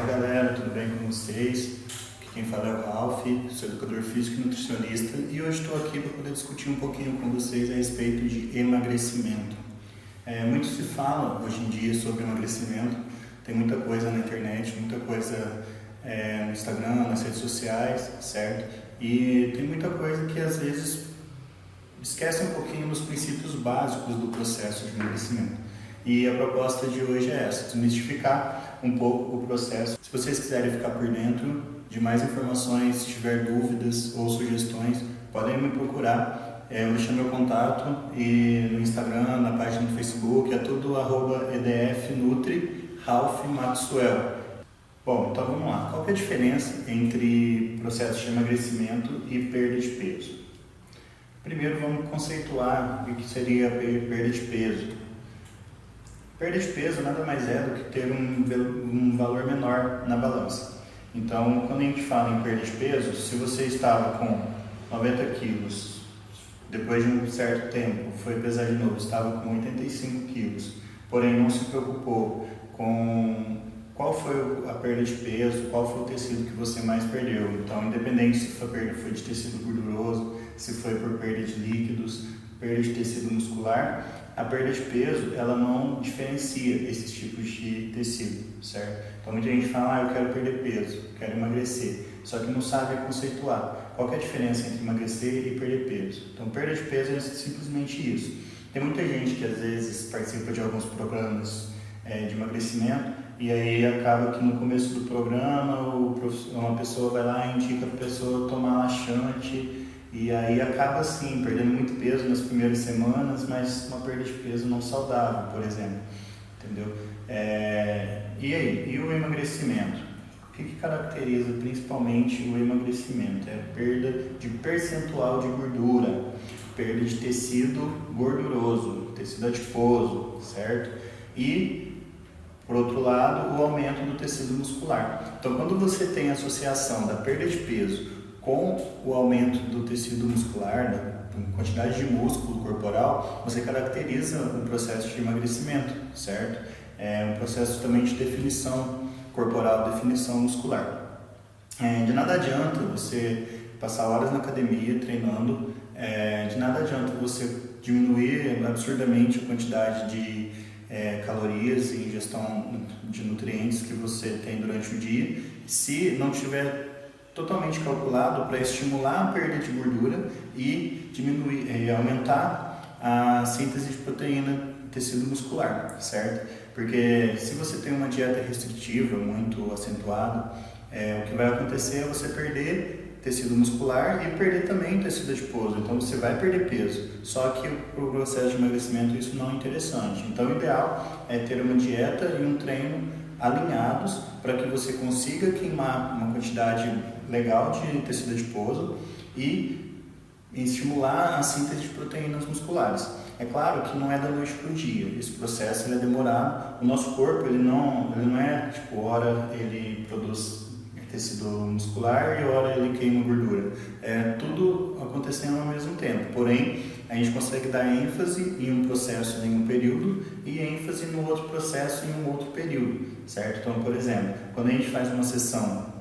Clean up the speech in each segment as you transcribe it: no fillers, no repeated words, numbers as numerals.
galera, tudo bem com vocês? Aqui quem fala é o Ralph, sou educador físico e nutricionista e hoje estou aqui para poder discutir um pouquinho com vocês a respeito de emagrecimento. Muito se fala hoje em dia sobre emagrecimento, tem muita coisa na internet, muita coisa no Instagram, nas redes sociais, certo? E tem muita coisa que às vezes esquece um pouquinho dos princípios básicos do processo de emagrecimento. E a proposta de hoje é essa, desmistificar um pouco o processo. Se vocês quiserem ficar por dentro de mais informações, se tiver dúvidas ou sugestões, podem me procurar. Eu deixo meu contato e no Instagram, na página do Facebook, é tudo @edfnutri Ralph Maxwell. Bom, então vamos lá. Qual que é a diferença entre processo de emagrecimento e perda de peso? Primeiro vamos conceituar o que seria perda de peso. Perda de peso nada mais é do que ter um valor menor na balança. Então, quando a gente fala em perda de peso, se você estava com 90 quilos, depois de um certo tempo foi pesar de novo, estava com 85 quilos, porém não se preocupou com qual foi a perda de peso, qual foi o tecido que você mais perdeu. Então, independente se a perda foi de tecido gorduroso, se foi por perda de líquidos, perda de tecido muscular, a perda de peso, ela não diferencia esses tipos de tecido, certo? Então muita gente fala, eu quero perder peso, quero emagrecer, só que não sabe conceituar qual que é a diferença entre emagrecer e perder peso. Então perda de peso é simplesmente isso. Tem muita gente que às vezes participa de alguns programas de emagrecimento e aí acaba que no começo do programa uma pessoa vai lá e indica a pessoa tomar laxante. E aí acaba assim, perdendo muito peso nas primeiras semanas, mas uma perda de peso não saudável, por exemplo, entendeu? E aí, e o emagrecimento? O que caracteriza principalmente o emagrecimento? É a perda de percentual de gordura, perda de tecido gorduroso, tecido adiposo, certo? E, por outro lado, o aumento do tecido muscular. Então, quando você tem a associação da perda de peso com o aumento do tecido muscular, da quantidade de músculo corporal, você caracteriza um processo de emagrecimento, certo? É um processo também de definição corporal, definição muscular. De nada adianta você passar horas na academia treinando, de nada adianta você diminuir absurdamente a quantidade de calorias e ingestão de nutrientes que você tem durante o dia, se não tiver totalmente calculado para estimular a perda de gordura e diminuir e aumentar a síntese de proteína do tecido muscular, certo? Porque se você tem uma dieta restritiva muito acentuada, o que vai acontecer é você perder tecido muscular e perder também tecido adiposo, então você vai perder peso, só que para o processo de emagrecimento isso não é interessante. Então o ideal é ter uma dieta e um treino alinhados para que você consiga queimar uma quantidade legal de tecido adiposo e estimular a síntese de proteínas musculares. É claro que não é da noite para o dia, esse processo ele é demorado. O nosso corpo ele não é tipo, hora ele produz tecido muscular e hora ele queima gordura. É tudo acontecendo ao mesmo tempo, porém a gente consegue dar ênfase em um processo em um período e ênfase no outro processo em um outro período, certo? Então, por exemplo, quando a gente faz uma sessão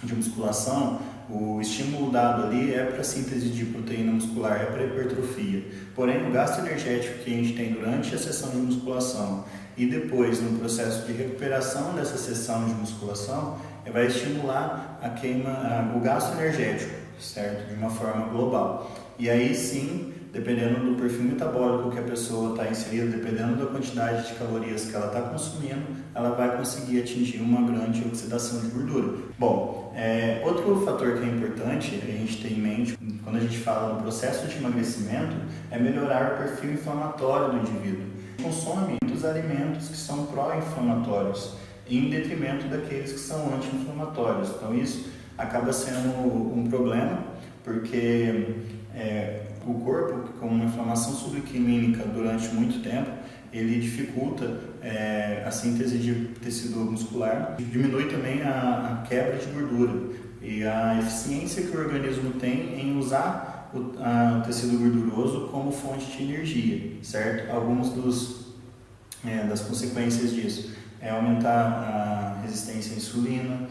de musculação, o estímulo dado ali é para a síntese de proteína muscular, é para hipertrofia. Porém, o gasto energético que a gente tem durante a sessão de musculação e depois no processo de recuperação dessa sessão de musculação vai estimular a queima, o gasto energético, certo? De uma forma global. E aí sim, dependendo do perfil metabólico que a pessoa está inserida, dependendo da quantidade de calorias que ela está consumindo, ela vai conseguir atingir uma grande oxidação de gordura. Bom, outro fator que é importante a gente ter em mente quando a gente fala no processo de emagrecimento é melhorar o perfil inflamatório do indivíduo. Consome muitos alimentos que são pró-inflamatórios, em detrimento daqueles que são anti-inflamatórios. Então isso acaba sendo um problema, porque o corpo, com uma inflamação subclínica durante muito tempo, ele dificulta a síntese de tecido muscular, diminui também a quebra de gordura e a eficiência que o organismo tem em usar o tecido gorduroso como fonte de energia, certo? Alguns das consequências disso é aumentar a resistência à insulina,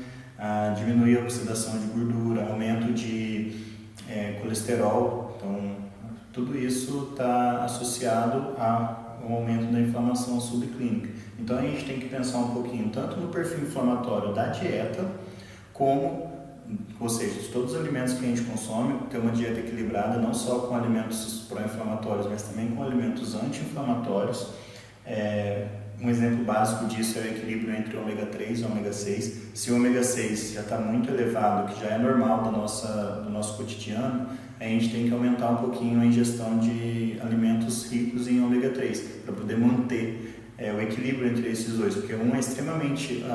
diminuir a oxidação de gordura, aumento de colesterol. Então, tudo isso está associado ao aumento da inflamação subclínica. Então, a gente tem que pensar um pouquinho tanto no perfil inflamatório da dieta, ou seja, de todos os alimentos que a gente consome, ter uma dieta equilibrada, não só com alimentos pró-inflamatórios, mas também com alimentos anti-inflamatórios. Um exemplo básico disso é o equilíbrio entre ômega 3 e ômega 6. Se o ômega 6 já está muito elevado, que já é normal do nosso cotidiano, a gente tem que aumentar um pouquinho a ingestão de alimentos ricos em ômega 3, para poder manter o equilíbrio entre esses dois, porque um é extremamente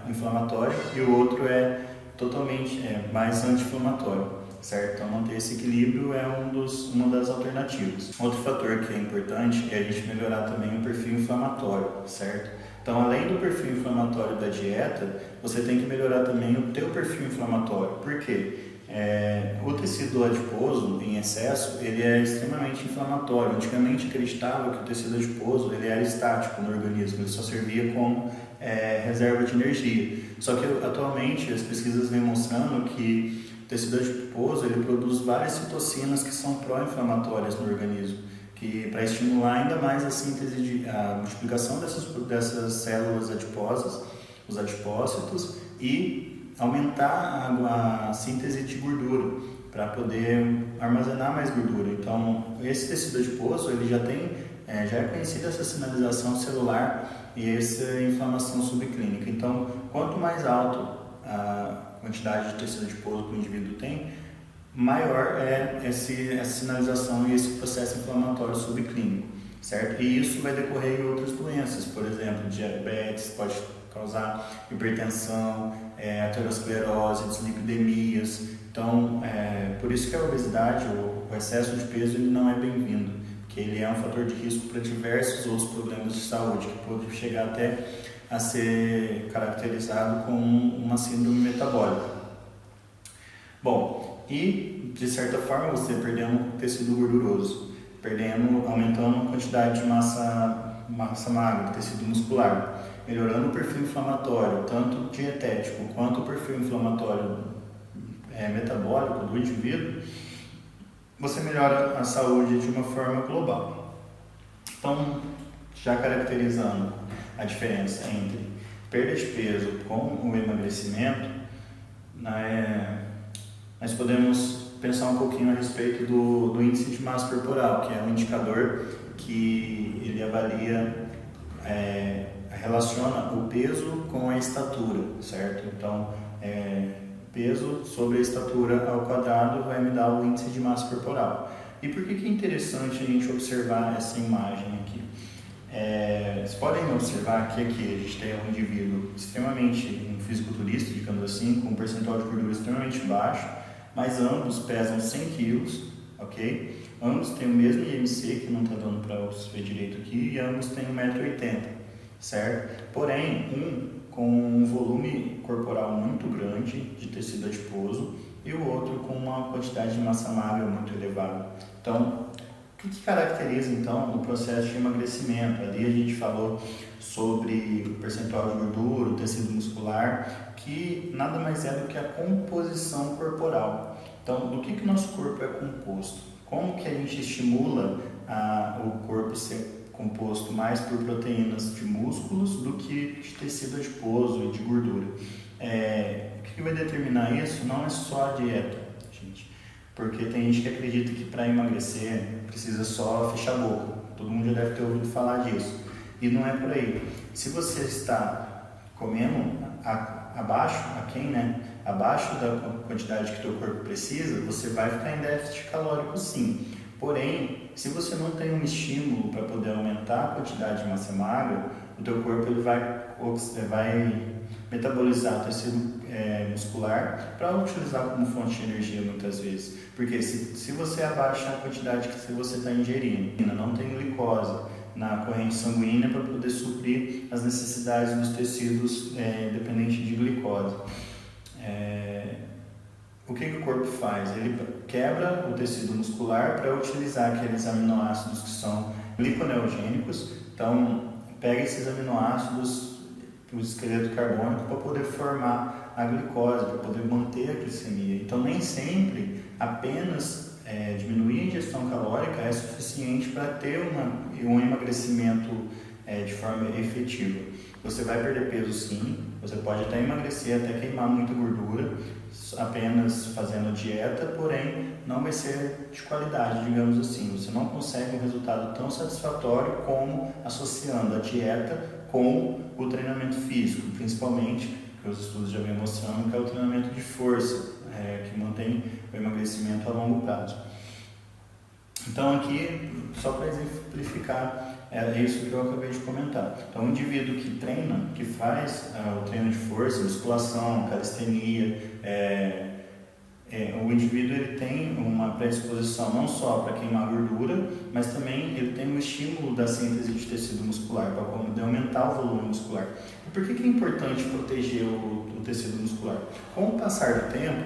inflamatório e o outro é totalmente mais anti-inflamatório, certo? Então manter esse equilíbrio é uma das alternativas. Outro fator que é importante é a gente melhorar também o perfil inflamatório, certo? Então, além do perfil inflamatório da dieta, você tem que melhorar também o teu perfil inflamatório. Por quê? O tecido adiposo em excesso, ele é extremamente inflamatório. Antigamente acreditava que o tecido adiposo ele era estático no organismo, ele só servia como reserva de energia. Só que atualmente as pesquisas vêm mostrando que o tecido adiposo ele produz várias citocinas que são pró-inflamatórias no organismo, que para estimular ainda mais a multiplicação dessas células adiposas, os adipócitos, e aumentar a síntese de gordura para poder armazenar mais gordura. Então, esse tecido adiposo ele já é conhecida essa sinalização celular e essa inflamação subclínica. Então, quanto mais alto a quantidade de tecido adiposo que o indivíduo tem, maior é essa sinalização e esse processo inflamatório subclínico, certo? E isso vai decorrer em outras doenças, por exemplo, diabetes, pode causar hipertensão, aterosclerose, dislipidemias. Então, por isso que a obesidade, o excesso de peso, ele não é bem-vindo, porque ele é um fator de risco para diversos outros problemas de saúde, que pode chegar até a ser caracterizado como uma síndrome metabólica. Bom, e de certa forma você perdendo tecido gorduroso, aumentando a quantidade de massa magra, tecido muscular, melhorando o perfil inflamatório, tanto dietético quanto o perfil inflamatório metabólico do indivíduo, você melhora a saúde de uma forma global. Então, já caracterizando a diferença entre perda de peso com o emagrecimento, nós podemos pensar um pouquinho a respeito do índice de massa corporal, que é um indicador que ele avalia, relaciona o peso com a estatura, certo? Então, peso sobre a estatura ao quadrado vai me dar o índice de massa corporal. E por que é interessante a gente observar essa imagem aqui? Vocês podem observar que aqui a gente tem um indivíduo um fisiculturista, digamos assim, com um percentual de gordura extremamente baixo, mas ambos pesam 100 quilos, ok? Ambos têm o mesmo IMC, que não está dando para você ver direito aqui, e ambos têm 1,80 m, certo? Porém, um com um volume corporal muito grande de tecido adiposo e o outro com uma quantidade de massa magra muito elevada. Então, o que caracteriza então o processo de emagrecimento? Ali a gente falou sobre o percentual de gordura, o tecido muscular, que nada mais é do que a composição corporal. Então, do que nosso corpo é composto? Como que a gente estimula o corpo ser composto mais por proteínas de músculos do que de tecido adiposo e de gordura? O que vai determinar isso não é só a dieta, gente. Porque tem gente que acredita que para emagrecer precisa só fechar a boca. Todo mundo já deve ter ouvido falar disso. E não é por aí. Se você está comendo abaixo da quantidade que teu corpo precisa, você vai ficar em déficit calórico sim. Porém, se você não tem um estímulo para poder aumentar a quantidade de massa magra, o teu corpo ele vai metabolizar o tecido muscular para utilizar como fonte de energia muitas vezes. Porque se você abaixa a quantidade que você está ingerindo, não tem glicose na corrente sanguínea para poder suprir as necessidades dos tecidos dependentes de glicose. O que o corpo faz? Ele quebra o tecido muscular para utilizar aqueles aminoácidos que são gliconeogênicos. Então, pega esses aminoácidos, o esqueleto carbônico para poder formar a glicose, para poder manter a glicemia. Então, nem sempre apenas diminuir a ingestão calórica é suficiente para ter um emagrecimento de forma efetiva. Você vai perder peso sim, você pode até emagrecer, até queimar muita gordura, apenas fazendo dieta, porém não vai ser de qualidade, digamos assim. Você não consegue um resultado tão satisfatório como associando a dieta com o treinamento físico, principalmente, que os estudos já vêm mostrando, que é o treinamento de força, que mantém o emagrecimento a longo prazo. Então aqui, só para exemplificar, é isso que eu acabei de comentar. Então, o indivíduo que treina, que faz o treino de força, musculação, calistenia, o indivíduo ele tem uma predisposição não só para queimar gordura, mas também ele tem um estímulo da síntese de tecido muscular, para poder aumentar o volume muscular. E por que é importante proteger o tecido muscular? Com o passar do tempo,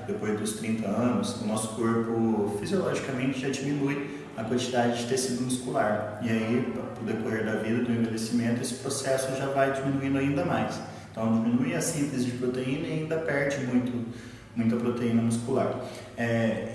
depois dos 30 anos, o nosso corpo fisiologicamente já diminui a quantidade de tecido muscular. E aí, no decorrer da vida, do envelhecimento, esse processo já vai diminuindo ainda mais. Então, diminui a síntese de proteína e ainda perde muita proteína muscular.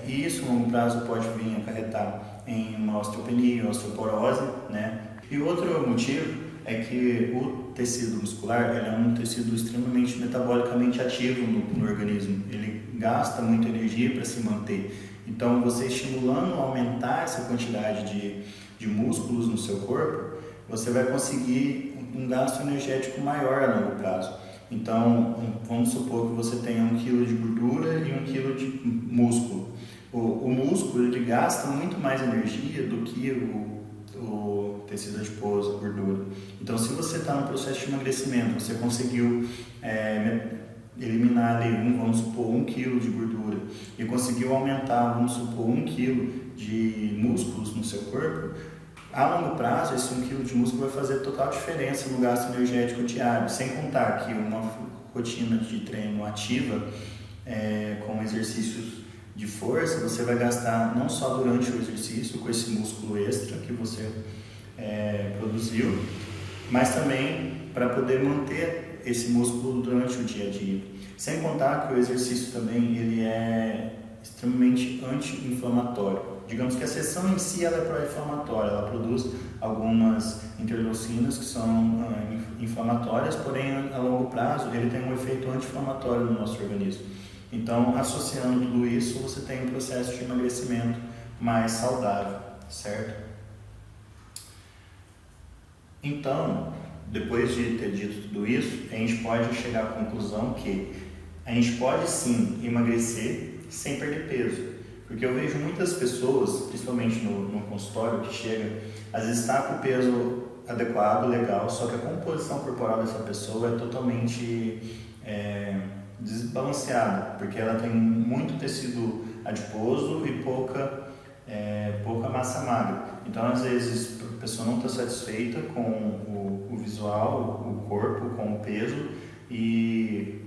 E isso, a longo prazo, pode vir a acarretar em uma osteopenia, osteoporose, né? E outro motivo é que o tecido muscular ele é um tecido extremamente metabolicamente ativo no organismo. Ele gasta muita energia para se manter. Então, você estimulando a aumentar essa quantidade de músculos no seu corpo, você vai conseguir um gasto energético maior a longo prazo. Então, vamos supor que você tenha 1 kg de gordura e 1 kg de músculo. O músculo ele gasta muito mais energia do que o tecido adiposo, a gordura. Então, se você está no processo de emagrecimento, você conseguiu eliminar ali, vamos supor, 1 kg de gordura e conseguiu aumentar, vamos supor, 1 kg de músculos no seu corpo, a longo prazo esse 1 kg de músculo vai fazer total diferença no gasto energético diário, sem contar que uma rotina de treino ativa com exercícios de força, você vai gastar não só durante o exercício com esse músculo extra que você produziu, mas também para poder manter esse músculo durante o dia a dia. Sem contar que o exercício também ele é extremamente anti-inflamatório. Digamos que a sessão em si ela é pró-inflamatória, ela produz algumas interleucinas que são inflamatórias, porém a longo prazo ele tem um efeito anti-inflamatório no nosso organismo. Então, associando tudo isso, você tem um processo de emagrecimento mais saudável, certo? Então, depois de ter dito tudo isso, a gente pode chegar à conclusão que a gente pode sim emagrecer sem perder peso. Porque eu vejo muitas pessoas, principalmente no consultório, que chega, às vezes está com o peso adequado, legal, só que a composição corporal dessa pessoa é totalmente desbalanceada, porque ela tem muito tecido adiposo e pouca massa magra. Então, às vezes, a pessoa não está satisfeita com o visual, o corpo, com o peso, e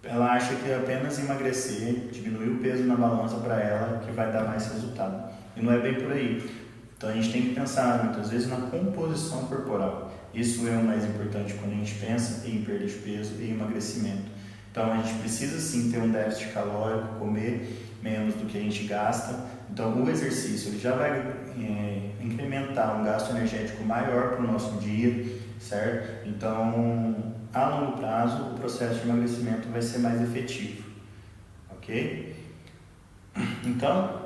ela acha que apenas emagrecer, diminuir o peso na balança para ela que vai dar mais resultado. E não é bem por aí. Então, a gente tem que pensar muitas vezes na composição corporal. Isso é o mais importante quando a gente pensa em perda de peso e emagrecimento. Então, a gente precisa sim ter um déficit calórico, comer menos do que a gente gasta. Então, o exercício ele já vai incrementar um gasto energético maior para o nosso dia, certo? Então, a longo prazo, o processo de emagrecimento vai ser mais efetivo, ok? Então,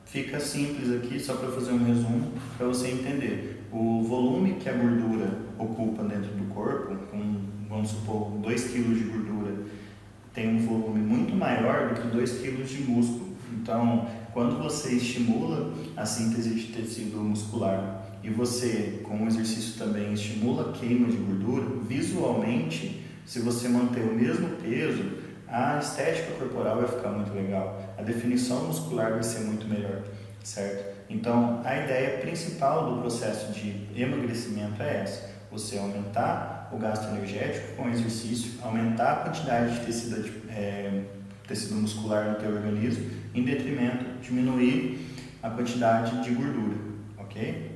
fica simples aqui, só para fazer um resumo, para você entender. O volume que a gordura ocupa dentro do corpo, com, vamos supor, 2 kg de gordura, tem um volume muito maior do que 2 kg de músculo. Então, quando você estimula a síntese de tecido muscular e você, com o exercício também, estimula a queima de gordura, visualmente, se você manter o mesmo peso, a estética corporal vai ficar muito legal, a definição muscular vai ser muito melhor, certo? Então, a ideia principal do processo de emagrecimento é essa: você aumentar o gasto energético com o exercício, aumentar a quantidade de tecido muscular no teu organismo, em detrimento de diminuir a quantidade de gordura, ok?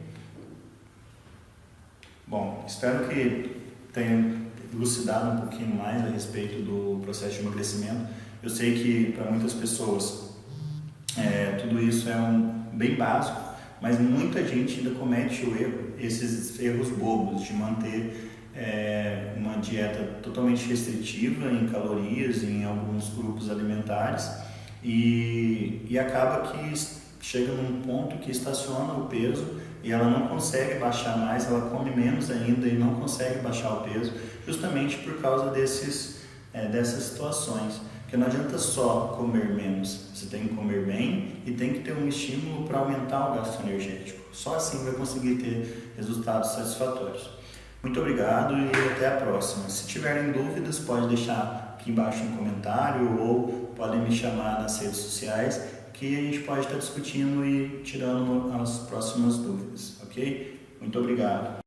Bom, espero que tenham elucidado um pouquinho mais a respeito do processo de emagrecimento. Eu sei que para muitas pessoas tudo isso é bem básico, mas muita gente ainda comete esses erros bobos de manter uma dieta totalmente restritiva em calorias, em alguns grupos alimentares, e acaba que chega num ponto que estaciona o peso e ela não consegue baixar mais, ela come menos ainda e não consegue baixar o peso, justamente por causa dessas situações. Porque não adianta só comer menos, você tem que comer bem e tem que ter um estímulo para aumentar o gasto energético. Só assim vai conseguir ter resultados satisfatórios. Muito obrigado e até a próxima. Se tiverem dúvidas, pode deixar aqui embaixo um comentário ou podem me chamar nas redes sociais, que a gente pode estar discutindo e tirando as próximas dúvidas, ok? Muito obrigado.